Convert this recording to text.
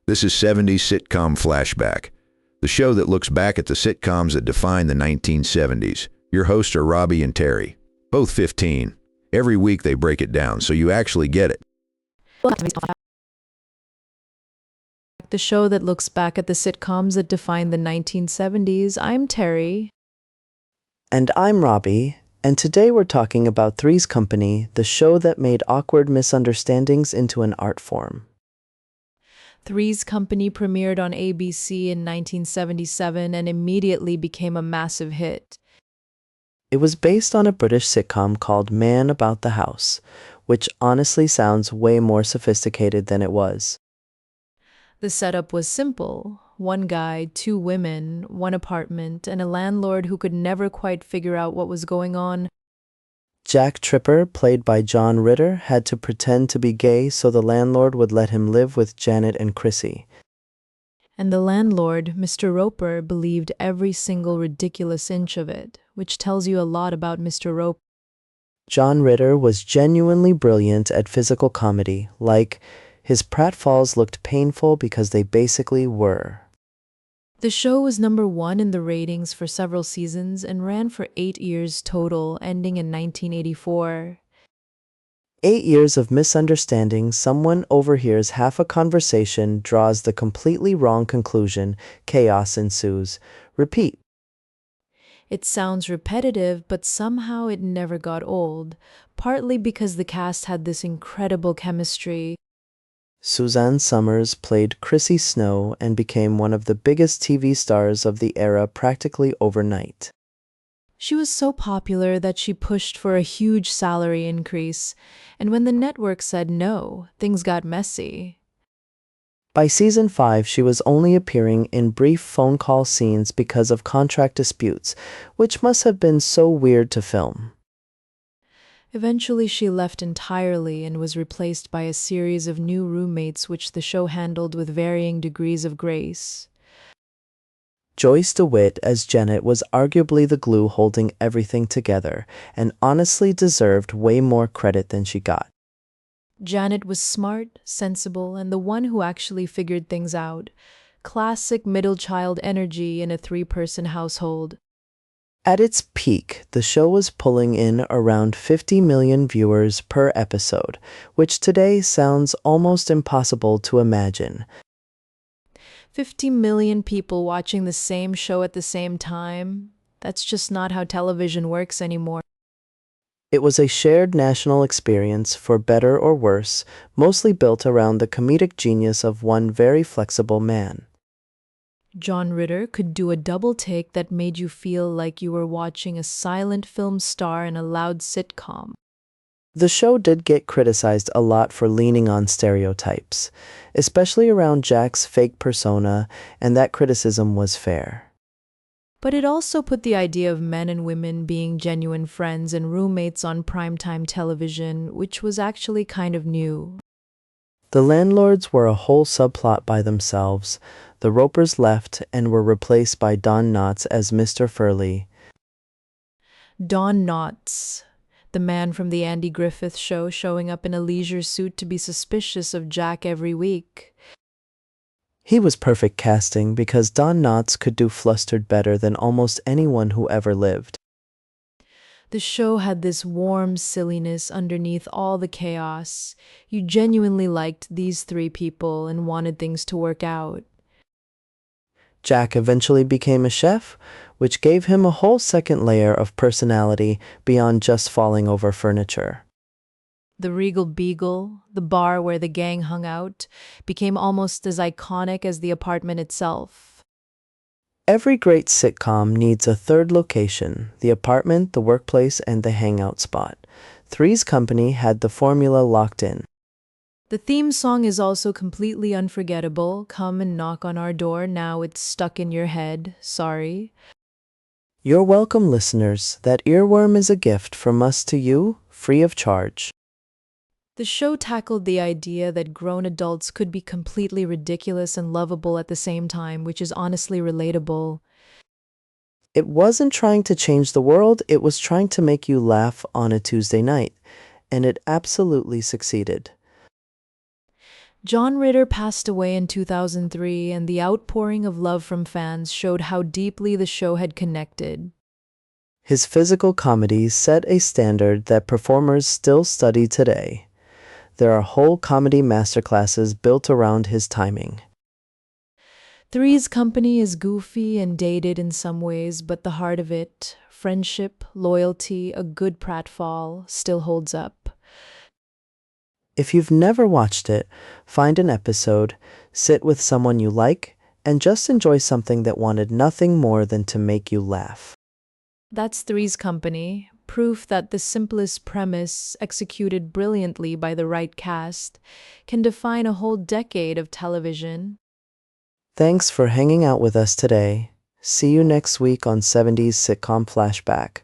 This is 70s Sitcom Flashback, the show that looks back at the sitcoms that defined the 1970s. Your hosts are Robbie and Terry, both 15. Every week they break it down so you actually get it. The show that looks back at the sitcoms that defined the 1970s. I'm Terry. And I'm Robbie, and today we're talking about Three's Company, the show that made awkward misunderstandings into an art form. Three's Company premiered on ABC in 1977 and immediately became a massive hit. It was based on a British sitcom called Man About the House, which honestly sounds way more sophisticated than it was. The setup was simple. One guy, two women, one apartment, and a landlord who could never quite figure out what was going on. Jack Tripper, played by John Ritter, had to pretend to be gay so the landlord would let him live with Janet and Chrissy. And the landlord, Mr. Roper, believed every single ridiculous inch of it, which tells you a lot about Mr. Roper. John Ritter was genuinely brilliant at physical comedy, like his pratfalls looked painful because they basically were. The show was number one in the ratings for several seasons and ran for 8 years total, ending in 1984. 8 years of misunderstanding, someone overhears half a conversation, draws the completely wrong conclusion, chaos ensues. Repeat. It sounds repetitive, but somehow it never got old, partly because the cast had this incredible chemistry. Suzanne Summers played Chrissy Snow and became one of the biggest TV stars of the era practically overnight. She was so popular that she pushed for a huge salary increase, and when the network said no, things got messy. By season 5, she was only appearing in brief phone call scenes because of contract disputes, which must have been so weird to film. Eventually, she left entirely and was replaced by a series of new roommates which the show handled with varying degrees of grace. Joyce DeWitt as Janet was arguably the glue holding everything together, and honestly deserved way more credit than she got. Janet was smart, sensible, and the one who actually figured things out. Classic middle child energy in a three-person household. At its peak, the show was pulling in around 50 million viewers per episode, which today sounds almost impossible to imagine. 50 million people watching the same show at the same time? That's just not how television works anymore. It was a shared national experience, for better or worse, mostly built around the comedic genius of one very flexible man. John Ritter could do a double take that made you feel like you were watching a silent film star in a loud sitcom. The show did get criticized a lot for leaning on stereotypes, especially around Jack's fake persona, and that criticism was fair. But it also put the idea of men and women being genuine friends and roommates on primetime television, which was actually kind of new. The landlords were a whole subplot by themselves. The Ropers left and were replaced by Don Knotts as Mr. Furley. Don Knotts, the man from the Andy Griffith Show, showing up in a leisure suit to be suspicious of Jack every week. He was perfect casting because Don Knotts could do flustered better than almost anyone who ever lived. The show had this warm silliness underneath all the chaos. You genuinely liked these three people and wanted things to work out. Jack eventually became a chef, which gave him a whole second layer of personality beyond just falling over furniture. The Regal Beagle, the bar where the gang hung out, became almost as iconic as the apartment itself. Every great sitcom needs a third location: the apartment, the workplace, and the hangout spot. Three's Company had the formula locked in. The theme song is also completely unforgettable. Come and knock on our door, now it's stuck in your head. Sorry. You're welcome, listeners. That earworm is a gift from us to you, free of charge. The show tackled the idea that grown adults could be completely ridiculous and lovable at the same time, which is honestly relatable. It wasn't trying to change the world, it was trying to make you laugh on a Tuesday night, and it absolutely succeeded. John Ritter passed away in 2003, and the outpouring of love from fans showed how deeply the show had connected. His physical comedy set a standard that performers still study today. There are whole comedy masterclasses built around his timing. Three's Company is goofy and dated in some ways, but the heart of it, friendship, loyalty, a good pratfall, still holds up. If you've never watched it, find an episode, sit with someone you like, and just enjoy something that wanted nothing more than to make you laugh. That's Three's Company, proof that the simplest premise, executed brilliantly by the right cast, can define a whole decade of television. Thanks for hanging out with us today. See you next week on 70s Sitcom Flashback.